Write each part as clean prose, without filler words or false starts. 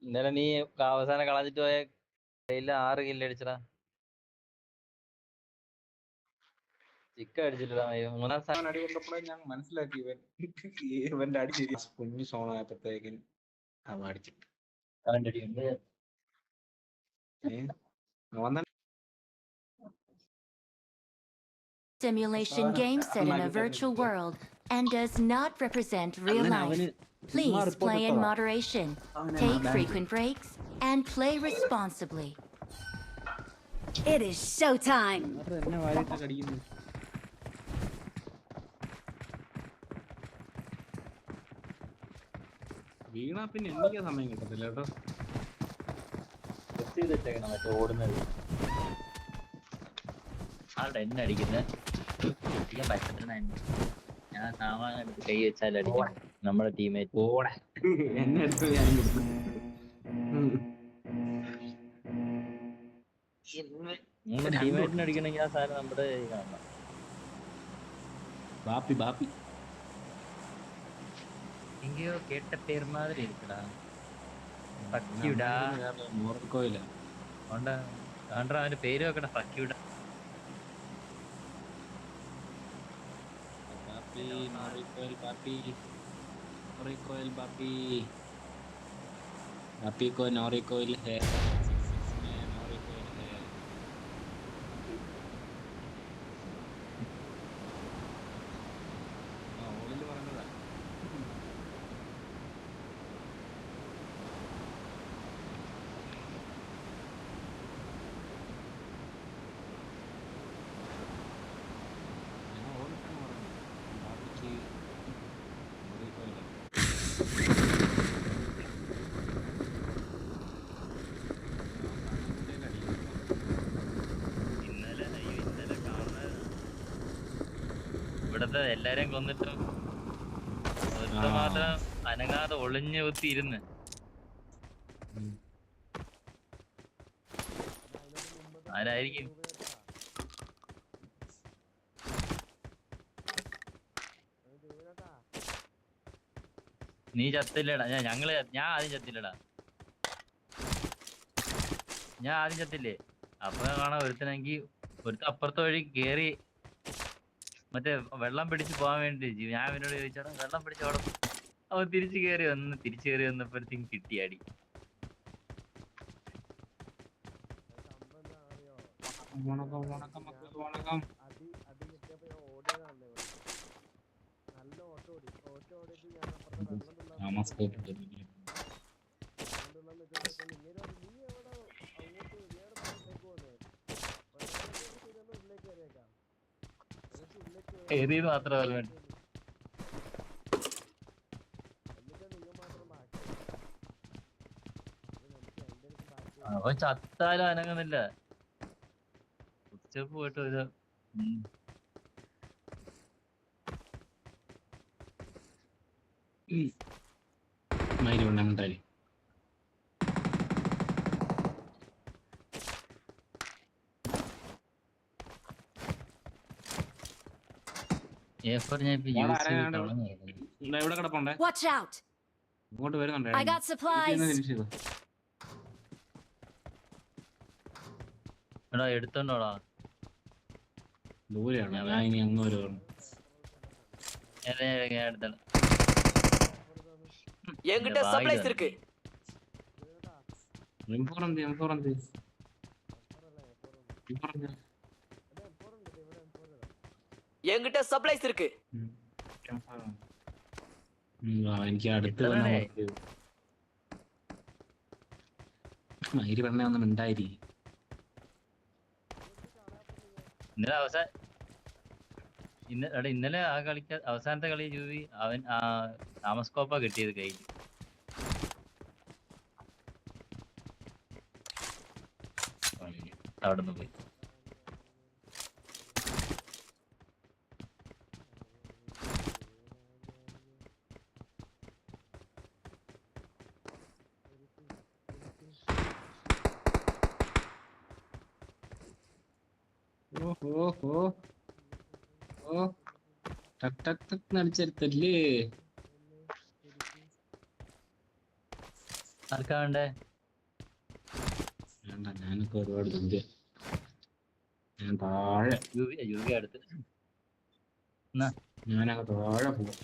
ഇന്നലെ നീ അവസാനം കളഞ്ഞിട്ട് പോയ കയ്യില് 6 കില്ല് അടിച്ചടാ. ചിക്ക അടിച്ചിട്ടാ മൂന്നാം സ്ഥാനം. അടി കൊണ്ടപ്പോഴേ ഞാൻ മനസ്സിലാക്കി ഇവന്റെ അടി ശരി. കുഞ്ഞു സോണായപ്പോഴത്തേക്കും അവ അടിച്ചിട്ട് അവന്റെ അടിയുണ്ട്. Simulation game set in a virtual world and does not represent real life. Please play in moderation, take frequent breaks, and play responsibly. It is showtime. വീണാ പിന്നെ എനിക്ക് സമയം കിട്ടത്തില്ല കേട്ടോ. മറ്റേ ഓടുന്നത് ആളുടെ എന്നെ അടിക്കുന്നത് പറ്റണ. ഞാൻ സാമാനം എടുത്ത് കൈ വെച്ചാൽ അടിക്കും നമ്മുടെ ടീമേറ്റ്. ഓടെ എന്നെ എടുത്ത് ഞാനും കൊടുത്തു. ടീമേറ്റിന് അടിക്കണമെങ്കിൽ ആ സാധനം നമ്മുടെ കാണണം. ബാപ്പി ബാപ്പി എങ്കയോ കേട്ട പേര് മാതിരി ഇരിക്കടാ. ഫക്യുടാ മോർക്കോയില അവന്റെ പേര് വെക്കണ ഫക്യുടാ. बापी को नॉरिकोइल है. ഇവിടത്തെ എല്ലാരെയും കൊന്നിട്ടും മാത്രം അനങ്ങാതെ ഒളിഞ്ഞു കുത്തി ഇരുന്ന്. ആരായിരിക്കും? നീ ചത്തില്ലടാ. ഞാൻ ആദ്യം ചത്തില്ലടാ. ഞാൻ ആദ്യം ചത്തില്ലേ? അപ്പൊ കാണാൻ ഒരുത്തനെങ്കിൽ അപ്പുറത്തെ വഴി കേറി മറ്റേ വെള്ളം പിടിച്ച് പോകാൻ വേണ്ടി ഞാൻ അവനോട് ചോദിച്ചാടാ വെള്ളം പിടിച്ചോടെ. അവൻ തിരിച്ചു കയറി വന്നപ്പോഴത്തേക്കും കിട്ടിയാടി. ഏത് മാത്രം ഓർമ്മ. അവൻ ചത്താലും അനങ്ങുന്നില്ല. ഉച്ചക്ക് പോയിട്ട് ഒരു മൈലുണ്ടായി. ഇവിടെ കിടപ്പുണ്ടേ. Watch out. ഇങ്ങോട്ട് വരുന്നുണ്ടേ. I got supplies. എടാ എടുത്തോണ്ടോടാ. ദൂരെയാണ്. ഞാൻ ഇനി അങ്ങ് വരുവാണ്. என்கிட்ட சப்ளைஸ் இருக்கு. என்கிட்ட சப்ளைஸ் இருக்கு. എനിക്ക് അടുത്ത് മയില് പെണ്ണ ഒന്നും ഉണ്ടായി. ഇന്നലെ ആ കളിക്ക അവസാനത്തെ കളി ജൂവി അവൻ താമസ്കോപ്പ കിട്ടിയത് കയ്യിൽ. അവിടുന്ന് പോയി. നടിച്ചെടുത്തല്ലേ. ആർക്കാ വേണ്ടേ? വേണ്ട, ഞാനൊക്കെ ഒരുപാട് ദൂരെ. ഞാൻ താഴെ, യുവി അടുത്ത്. എന്നാ ഞാനങ്ങ് താഴെ പോവാം.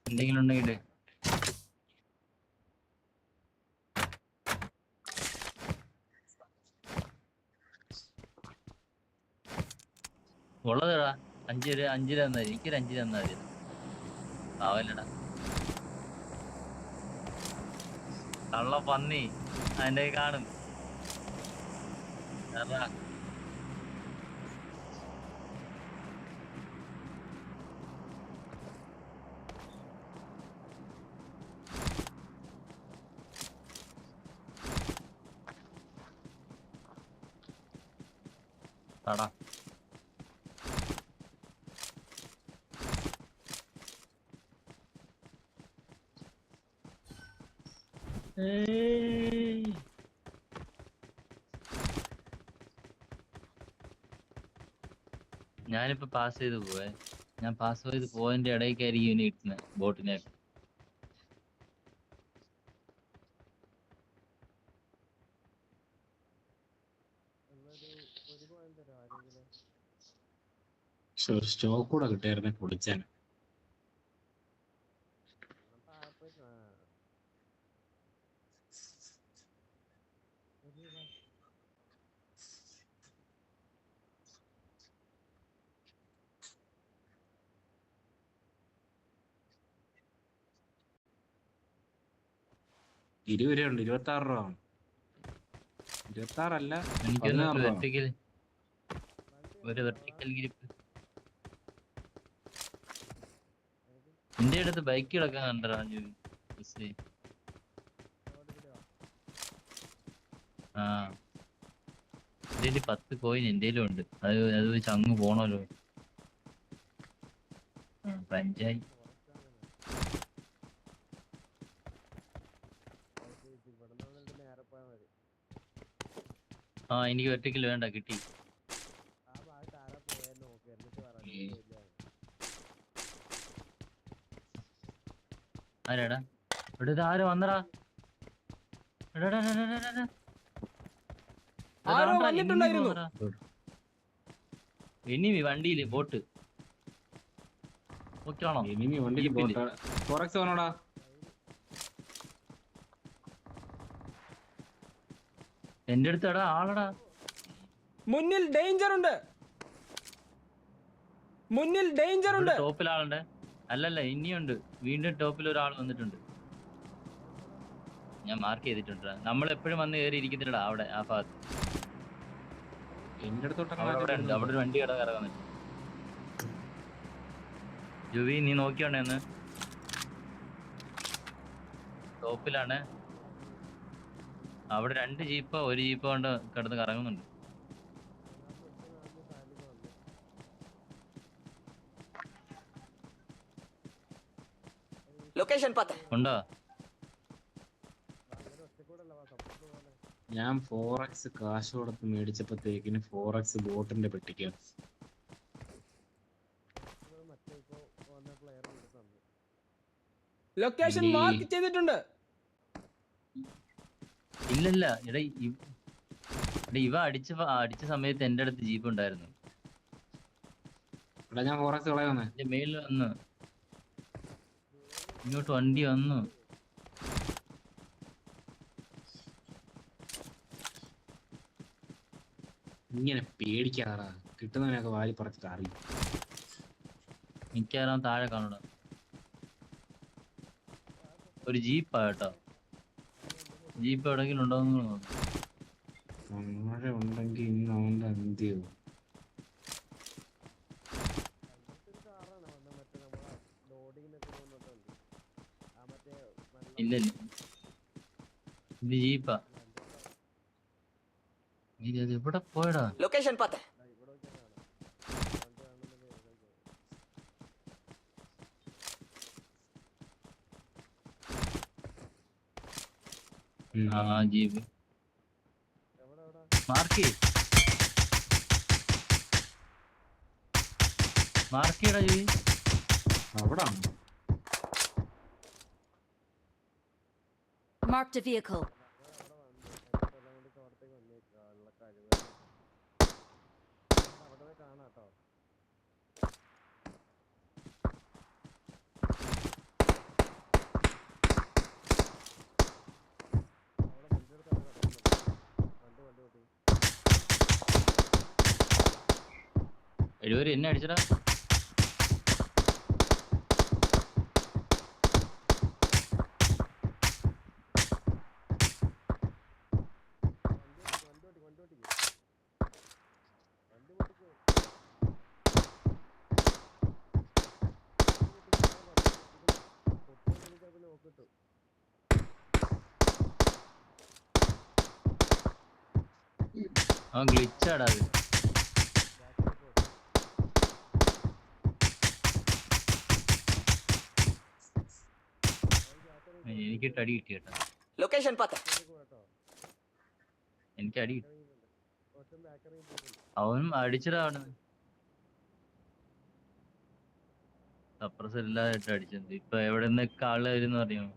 എന്തെങ്കിലും ഉണ്ടെങ്കിലേ ഉള്ളതടാ. 5 തന്നാ മതി. എനിക്കൊരു 5 തന്നാ മതി. ആവല്ലടാ കള്ള പന്നി അതിന്റെ കാണും. എറാ. തടാ. ഞാനിപ്പോ പാസ് ചെയ്ത് പോവേ. ഞാൻ പാസ് ചെയ്ത് പോയതിന്റെ ഇടയ്ക്കായിരിക്കും ഇനി ഇട്ടുന്നത് ബോട്ടിനെ. പക്ഷെ ഒരു സ്റ്റോക്ക് കൂടെ കിട്ടിയായിരുന്നെ പൊളിച്ചാണ്. ഉണ്ട്, 26 രൂപ. 26 എനിക്കൊന്ന് 16 രൂപ. ഒരു വെർട്ടിക്കൽ ഗ്രിപ്പ്. എന്റെ അടുത്ത് ബൈക്ക് കിടക്കാൻ കണ്ടടാ ജോബി. ആ എന്റെ 10 കോയിൻ എന്തേലും ഉണ്ട്. അത് വെച്ച് അങ്ങ് പോണല്ലോ. പഞ്ചായി. ആ എനിക്ക് വെർട്ടിക്കൽ വേണ്ട, കിട്ടി. ആരാടാ ഇവിടെ? ഇത് ആര് വന്നടാ? ഇനി വണ്ടിയില് ബോട്ട് ഓക്കെയാണോ? ഇനി വണ്ടിയിൽ പോട്ടെ. ഫോറക്സ് വേണോടാ? എന്റെ അടുത്തടാ ആളടാ. മുന്നിൽ ഡേഞ്ചർ ഉണ്ട്, മുന്നിൽ ഡേഞ്ചർ ഉണ്ട്. ടോപ്പിൽ ആളുണ്ട്. അല്ലല്ല ഇനിയുണ്ട്. വീണ്ടും ടോപ്പിൽ ഒരാൾ വന്നിട്ടുണ്ട്. ഞാൻ മാർക്ക് ചെയ്തിട്ടുണ്ട്. നമ്മൾ എപ്പോഴും വന്ന് കയറി ഇരിക്കുന്നില്ലടാ അവിടെ ആ ഭാഗത്ത്. എന്റെ അവിടെ ഉണ്ട്. അവിടെ ഒരു വണ്ടി കിടക്കുന്നുണ്ട്. ജുവി നീ നോക്കിയോണ്ടേന്ന്. ടോപ്പിലാണ്. അവിടെ 2 ജീപ്പോ 1 ജീപ്പോ കൊണ്ട് കിടന്ന് കറങ്ങുന്നുണ്ട്. லொகேஷன் பார்த்தேன். ഉണ്ടോ? ഞാൻ 4x കാശ് കൊടുത്ത് മേടിച്ചപ്പോഴത്തേക്കിന് 4x ബോട്ടിന്റെ പെട്ടിക്ക്. ലൊക്കേഷൻ മാർക്ക് ചെയ്തിട്ടുണ്ട്. ഇല്ലല്ല എടാ ഇവ അടിച്ച സമയത്ത് എന്റെ അടുത്ത് ജീപ്പ് ഉണ്ടായിരുന്നു. എടാ ഞാൻ 4x കളയുന്നേ. എന്റെ മേളിൽ വന്നു, ഇങ്ങോട്ട് വണ്ടി വന്നു. ഇങ്ങനെ പേടിക്കാറാ, കിട്ടുന്നവനൊക്കെ വാരി പറിച്ചിട്ട് അറിയും. മിക്കവാറും താഴെ കാണൂടാ. ഒരു ജീപ്പാ കേട്ടോ. ജീപ്പ് എവിടെങ്കിലും ഉണ്ടോന്ന് നോക്കാം. മഴ ഉണ്ടെങ്കിൽ ഇന്ന് അവന്റെ അന്ത്യോ. ഇല്ല ഇത് ജീപ്പാ. ഇത് എവിടെ പോയടാ? லொகேஷன் பார்த்தேன். ആ ജീപ്പ് മാർക്ക് ചെയ്യടാ ജോയി. അവിടെ Marked a vehicle. എഴുപത് എന്നെ അടിച്ചടാ. അവൻ ഗ്ലിച്ചാടാ അത്. എനിക്കിട്ട് അടി കിട്ടി കേട്ടോ. லொகேஷன் பார்த்தேன். എനിക്ക് അടി കിട്ടി. അവനും അടിച്ചടാ അവിടെ. സപ്രസർ ഇല്ലാതായിട്ട് അടിച്ചത്. ഇപ്പൊ എവിടെ നിന്നൊക്കെ ആള് വരുന്ന അറിയാമോ?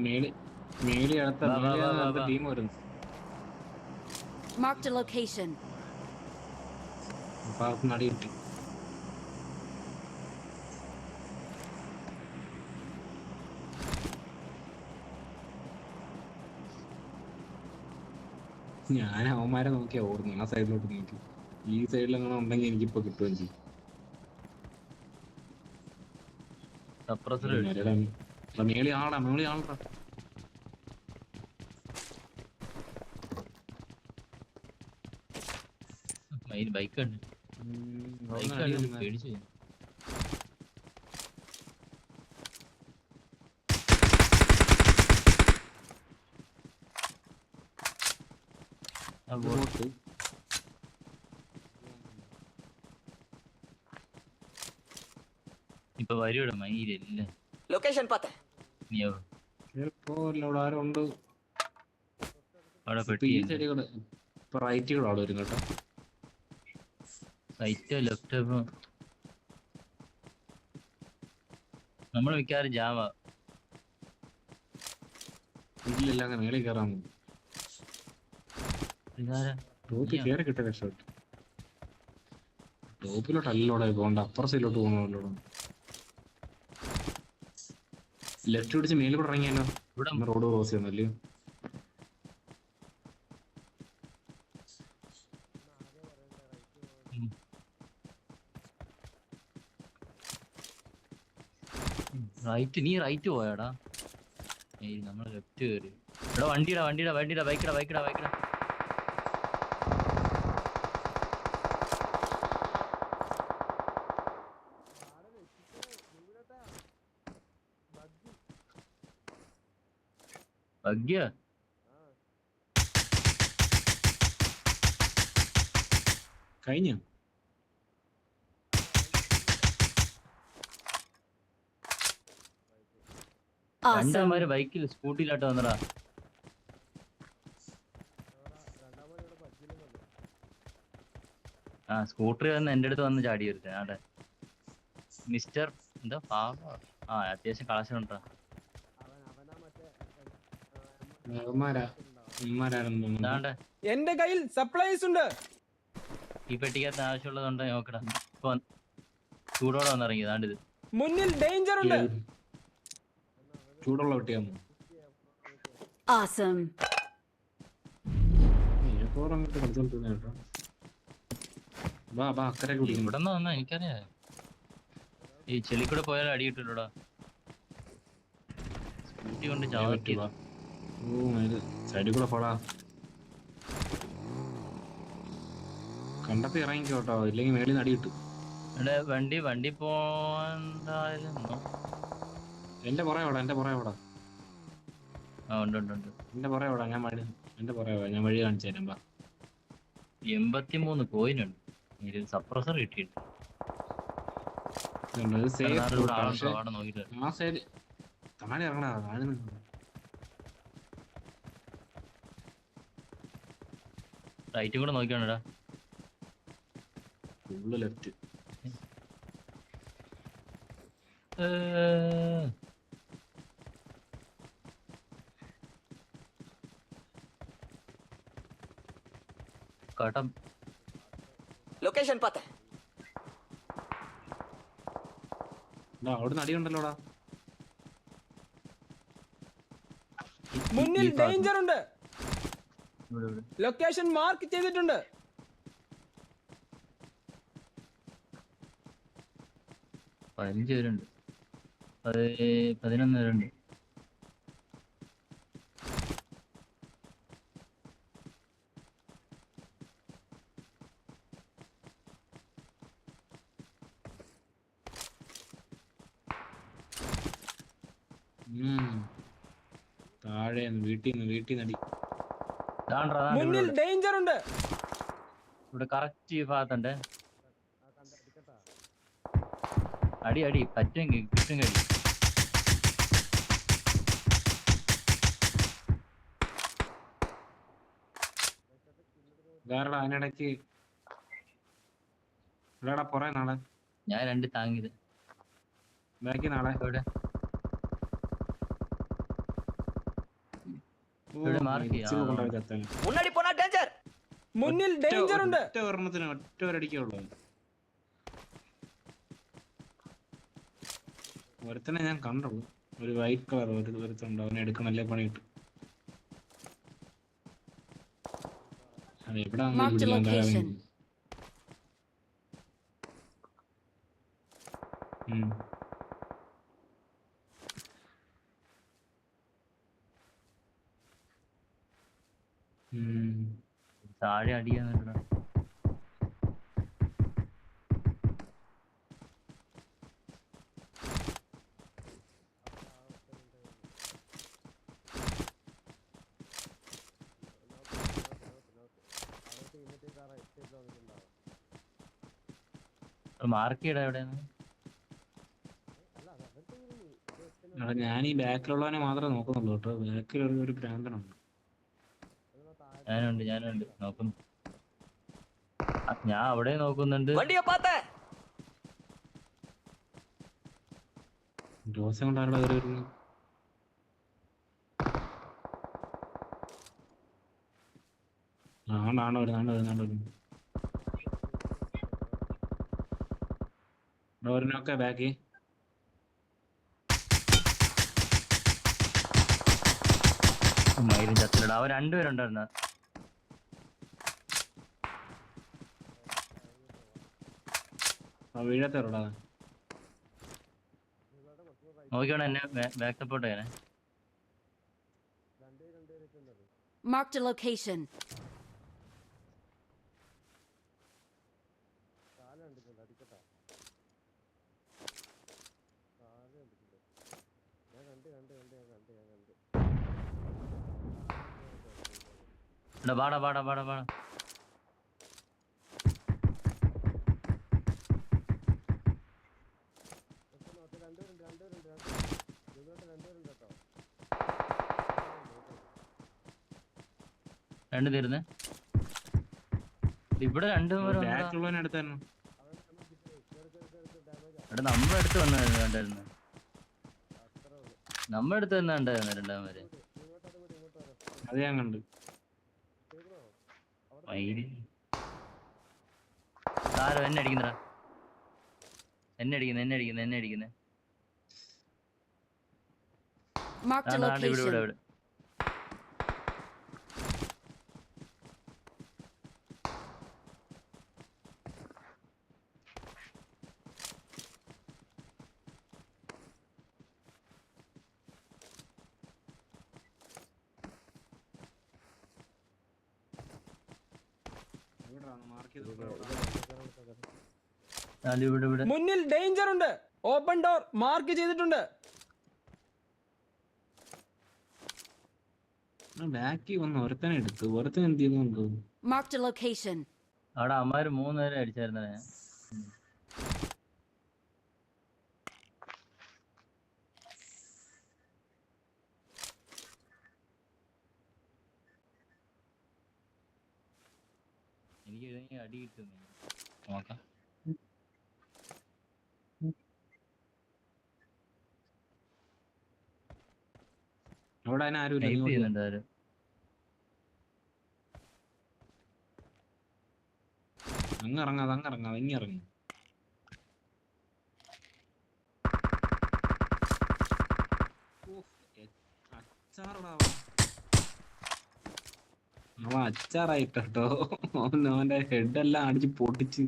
മേളി അടുത്ത വാ, വാ, വാ, വാ, വാ. ടീം വരുന്നു. Marked a location. അപ്പൊ അവർക്ക് നടി കിട്ടി. ഞാൻ അവന്മാരെ നോക്കിയാ ഓടുന്നു. ആ സൈഡിലോട്ട് നോക്കി. ഈ സൈഡിൽ അങ്ങനെ ഉണ്ടെങ്കിൽ എനിക്കിപ്പോ കിട്ടുകയും ചെയ്യും. സപ്രസർ മേളി ആളാ. ബൈക്ക് ഉണ്ട്. ബൈക്ക് പേടിച്ചു. ഇപ്പൊ വരൂടെ മയിലല്ലേ. லொகேஷன் பார்த்தேன். നീയോ ചിലപ്പോ ഇവിടെ ആരും ഉണ്ട്. അവിടെ ഇപ്പൊ പെട്ടി ഈ സൈഡുകള് ഇപ്പൊ റൈറ്റുകൾ അവിടെ വരും കേട്ടോ. റൈറ്റോ ലെഫ്റ്റോ? ഇപ്പൊ നമ്മൾ മിക്കവാറും ജാവ. ഇല്ലില്ല, അങ്ങനെ മേളിൽ കയറാൻ ടോപ്പിൽ കയറി കിട്ടിയ രക്ഷപ്പെട്ടു. ടോപ്പിലോട്ടല്ലോടെ പോകണ്ട, അപ്പുറ സൈഡിലോട്ട് പോകണമല്ലോ. ലെഫ്റ്റ് പിടിച്ച് മേലിൽ കൂടെ ഇറങ്ങിയാലോ? റോഡ് ക്രോസ് ചെയ്യുന്നല്ലേ? റൈറ്റ്, നീ റൈറ്റ് പോയാടാ. നമ്മള് ലെഫ്റ്റ് കയറി. ഇവിടെ വണ്ടിയുടെ ബൈക്കടാ. ബഗ്ഗിയ കഴിഞ്ഞ Awesome. രണ്ടാമാര് ബൈക്കിൽ സ്കൂട്ടിയിലാട്ട് വന്നടാ. ആ സ്കൂട്ടറിൽ വന്ന് എന്റെ അടുത്ത് വന്ന് ചാടി വരുത്തേ. ആടെ മിസ്റ്റർ എന്താ പാവ. ആ അത്യാവശ്യം കളക്ഷൻ ഉണ്ടാ. എന്റെ കയ്യിൽ സപ്ലൈസ് ഉണ്ട്. ഈ പെട്ടിക്കകത്ത് ആവശ്യമുള്ളതുണ്ടോ നോക്കടാ. ഇപ്പൊ ചൂടോടെ വന്നിറങ്ങി. താണ്ടിത് മുന്നിൽ ഡേഞ്ചർ ഉണ്ട്. ചൂടുള്ള പെട്ടിയാന്ന്. Awesome. ഇവിടെ വന്നാ എനിക്കറിയാ. ഈ ചെളിക്കൂടെ പോയാൽ അടി കിട്ടില്ലടാ. സ്കൂട്ടി കൊണ്ട് ചാവറ്റി. സൈഡിൽ കൂടെ പോടാ. കണ്ടപ്പോ ഇറങ്ങിക്കോട്ടോ, ഇല്ലെങ്കിൽ മേളിൽ നടി കിട്ടും. വണ്ടി പോണ്ടായാലും എന്റെ പുറകെ വിടാ. ആ ഉണ്ട്. എന്റെ പുറകെ വിടാ. ഞാൻ വഴി കാണിച്ചു തരാം. 83 കോയിനുണ്ട്. സപ്രസർ കിട്ടിയിട്ടുണ്ട്. താഴെ ഇറങ്ങടാ, താഴെ നിന്ന്. റൈറ്റും കൂടെ നോക്കിയാണോടാ. Full left. കടം लोकेशन पता है അവിടെ നടി ഉണ്ടല്ലോടാ. മുന്നിൽ ഡേഞ്ചർ ഉണ്ട്. ഇവിടെ ഇവിടെ. ലൊക്കേഷൻ മാർക്ക് ചെയ്തിട്ടുണ്ട്. 15 പേരുണ്ട്. 11 പേരുണ്ട്. താഴെ വീട്ടിൽ നിന്ന് അടി. മുന്നിൽ ഡേഞ്ചർ ഉണ്ട്. ഇവിടെ കറക്റ്റ് ഈ ഭാഗത്തുണ്ട്. അടി അടി പറ്റുമെങ്കിൽ കിട്ടും കഴിയും. വേറെടാ അതിനിടയ്ക്ക് ഇവിടെടാ പുറേ നാളെ ഞാൻ 2 താങ്ങിയത്. ബാക്കി നാളെ ഇവിടെ ഇവിടെ മാർക്ക് ചെയ്യാം. मुन्नाडी पोना डेंजर മുന്നിൽ ഡേഞ്ചർ ഉണ്ട്. ഒറ്റ ഒരെണ്ണത്തിന് ഒറ്റ ഒരടിക്കുള്ളൂ. ഒരുത്തനെ ഞാൻ കണ്ടുള്ളൂ. ഒരു വൈറ്റ് കളർ ഒരുത്തുണ്ട്. അവനെ എടുക്കണല്ലേ പണി കിട്ടും. അത് എവിടെ Marked a location. താഴെ അടിയാന്നിട്ടാ. മാർക്ക് ചെയ്യടാ എവിടെയാണ്. ഞാൻ ഈ ബാക്കിലുള്ളവനെ മാത്രമേ നോക്കുന്നുള്ളൂ കേട്ടോ. ബാക്കിൽ ഒരു ഭ്രാന്തനുണ്ട്. ഞാനുണ്ട് നോക്കുന്നു. ഞാൻ അവിടെ നോക്കുന്നുണ്ട്. वंडिया पाता है ദിവസം കൊണ്ടാണല്ലോ അവർ വരുന്നത്. ആണോ വരുന്നുണ്ട്. ഡോറിനൊക്കെ ബാക്കി മയിലും ചത്തിലടാ. അവ 2 പേരുണ്ടായിരുന്ന. വീഴത്തോടാ നോക്കിയോണം എന്നെ ബാക്ക് സപ്പോർട്ട് ചെയ്യാനേ. Marked a location. വാടാ. രണ്ട് തീർന്ന്. ഇവിടെ 2 പേരും ബാക്കിലുള്ളവനെ അടുത്തായിരുന്നു. ഇവിടെ നമ്മുടെ അടുത്ത് വന്നായിരുന്നു. നമ്മുടെ അടുത്ത് തന്നെ ഉണ്ടായിരുന്നു 2 പേര്. അത് ഞാൻ കണ്ട്. ആരോ എന്നെ അടിക്കുന്നടാ. എന്നെ അടിക്കുന്നേ. Marked a location. ഇവിടെ ഇവിടെ മുന്നിൽ ഡേഞ്ചർ ഉണ്ട്. ഓപ്പൺ ഡോർ മാർക്ക് ചെയ്തിട്ടുണ്ട്. ബാക്കി വന്ന് ഒരുത്തനെ എടുത്തു. ഒരുത്തൻ എന്ത് ചെയ്യുന്നു? Marked a location. അവിടെ അമ്മാര് 3 പേരെ അടിച്ചായിരുന്നേ. ഇനി അടി കിട്ടും നോക്കാം. അവിടെ അതിന് ആരും Type ഇല്ല. ചെയ്യുന്നുണ്ട് ആരും. അങ്ങ് ഇറങ്ങാതെ ഇങ്ങി ഇറങ്ങി. അച്ചാറടാ അവൻ അച്ചാറായിട്ടോ. അവന്റെ ഹെഡെല്ലാം അടിച്ച് പൊട്ടിച്ച്.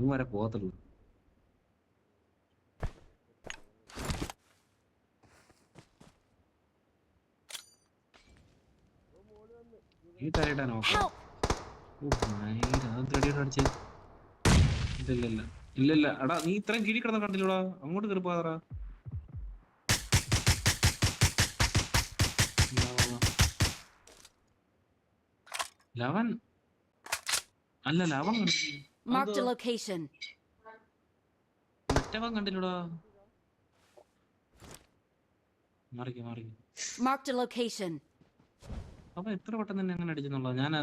വരെ പോകത്തുള്ളൂ. ഈ തരയിട്ടാ നോക്കാം. Help! അടിച്ചേ. ഇല്ല എടാ നീ ഇത്രയും കീഴി കിടന്ന കണ്ടില്ലടാ. അങ്ങോട്ട് കയറിപ്പോതാ. ലവൻ അല്ല ലവൻ കണ്ടില്ല. Marked a location. മറ്റവൻ കണ്ടില്ലടാ. മാറിക്ക. Marked a location. അപ്പൊ എത്ര വട്ടം തന്നെ അങ്ങനെ അടിച്ചെന്നുള്ളത് ഞാൻ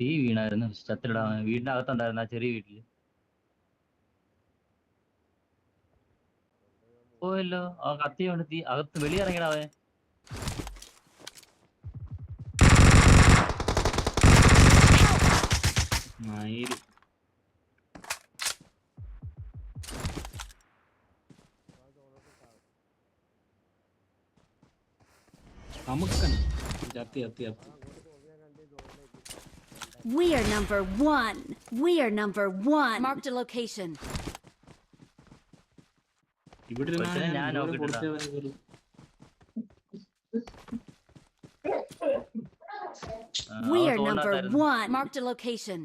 തീ വീണായിരുന്നു ചത്തിടാ. വീടിന്റെ അകത്തുണ്ടായിരുന്നു ആ ചെറിയ വീട്ടില്. പോയല്ലോ ആ കത്തി കൊണ്ട് തീ അകത്ത് വെളിയിറങ്ങിടാവേ. മയില് നമുക്കന അത്തി We are number one. We are number one. Marked a location. ഇവിടെ ഒരുത്തനെ ഞാൻ നോക്കിട്ടില്ല. We are number one. Marked a location.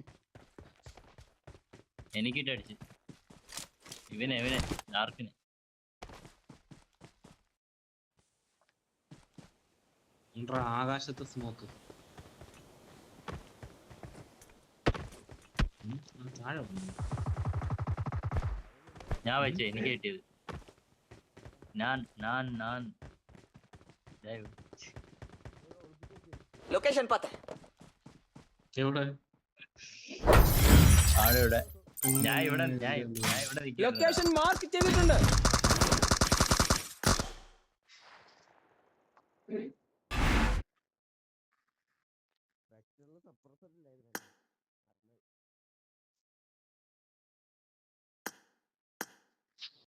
എനിക്കിട്ട് അടിച്ച് ഇവനെ ഡാർക്കിന്. ആകാശത്ത് സ്മോക്ക് താഴെ ഞാൻ വെച്ചേ എനിക്ക് കിട്ടിയത്. ഞാൻ लोकेशन पता है എവിടെ ആടെ ഞാൻ ഇവിടെ നിൽക്കുന്നു. ലൊക്കേഷൻ മാർക്ക് ചെയ്തിട്ടുണ്ട്.